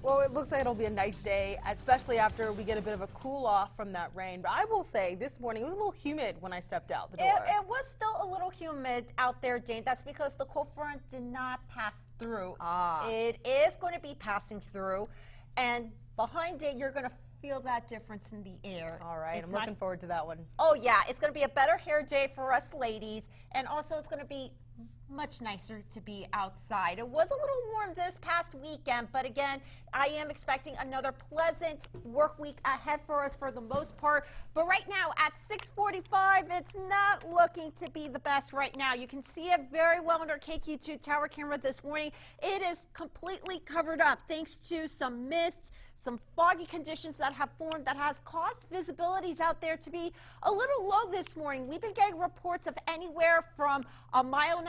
Well, it looks like it'll be a nice day, especially after we get a bit of a cool off from that rain. But I will say this morning it was a little humid when I stepped out the door. It was still a little humid out there, Dane. That's because the cold front did not pass through. It is going to be passing through, and behind it, you're going to feel that difference in the air. All right, I'm looking forward to that one. Oh, yeah, it's going to be a better hair day for us ladies, and also it's going to be much nicer to be outside. It was a little warm this past weekend, but again, I am expecting another pleasant work week ahead for us for the most part. But right now at 6:45, it's not looking to be the best right now. You can see it very well on our KQ2 tower camera this morning. It is completely covered up thanks to some mist, some foggy conditions that have formed that has caused visibilities out there to be a little low this morning. We've been getting reports of anywhere from 1.5 miles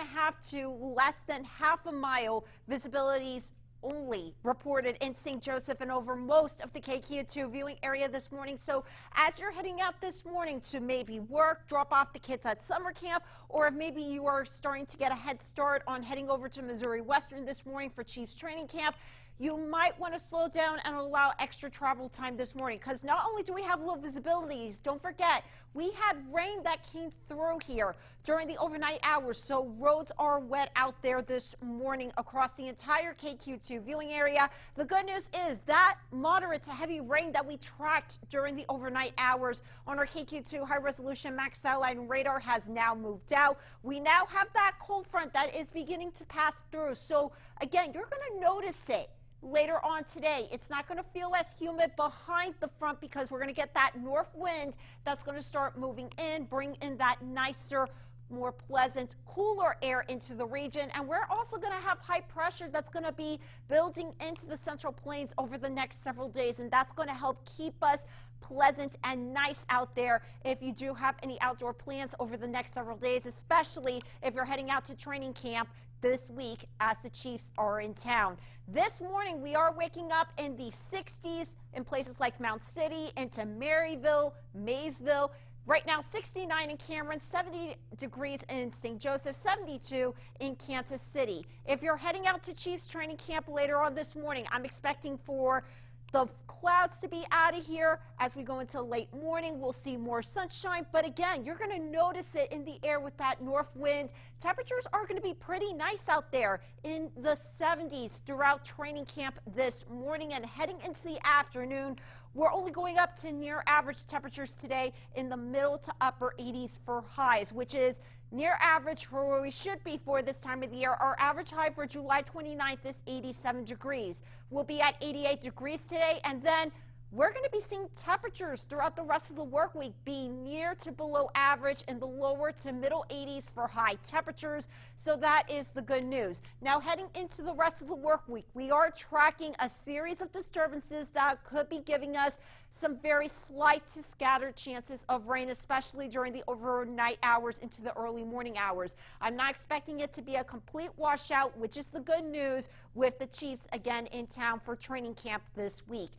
to less than half a mile visibilities only reported in St. Joseph and over most of the KQ2 viewing area this morning. So as you're heading out this morning to maybe work, drop off the kids at summer camp, or if maybe you are starting to get a head start on heading over to Missouri Western this morning for Chiefs training camp, you might want to slow down and allow extra travel time this morning, because not only do we have low visibilities, don't forget, we had rain that came through here during the overnight hours, so roads are wet out there this morning across the entire KQ2 viewing area. The good news is that moderate to heavy rain that we tracked during the overnight hours on our KQ2 high-resolution max satellite radar has now moved out. We now have that cold front that is beginning to pass through, so again, you're going to notice it later on today. It's not going to feel as humid behind the front because we're going to get that north wind that's going to start moving in, bring in that nicer, more pleasant, cooler air into the region. And we're also going to have high pressure that's going to be building into the Central Plains over the next several days, and that's going to help keep us pleasant and nice out there if you do have any outdoor plans over the next several days, especially if you're heading out to training camp this week as the Chiefs are in town. This morning we are waking up in the 60s in places like Mount City, into Maryville, Maysville. Right now 69 in Cameron, 70 degrees in St. Joseph, 72 in Kansas City. If you're heading out to Chiefs training camp later on this morning, I'm expecting for the clouds to be out of here. As we go into late morning, we'll see more sunshine, but again, you're going to notice it in the air with that north wind. Temperatures are going to be pretty nice out there in the 70s throughout training camp this morning, and heading into the afternoon, we're only going up to near average temperatures today in the middle to upper 80s for highs, which is near average for where we should be for this time of the year. Our average high for July 29th is 87 degrees. We'll be at 88 degrees today, and then we're going to be seeing temperatures throughout the rest of the work week be near to below average in the lower to middle 80s for high temperatures. So that is the good news. Now heading into the rest of the work week, we are tracking a series of disturbances that could be giving us some very slight to scattered chances of rain, especially during the overnight hours into the early morning hours. I'm not expecting it to be a complete washout, which is the good news with the Chiefs again in town for training camp this week.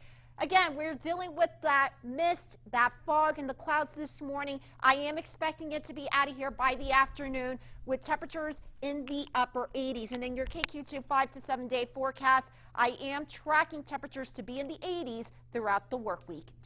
Again, we're dealing with that mist, that fog, and the clouds this morning. I am expecting it to be out of here by the afternoon with temperatures in the upper 80s. And in your KQ2 5 to 7 day forecast, I am tracking temperatures to be in the 80s throughout the work week.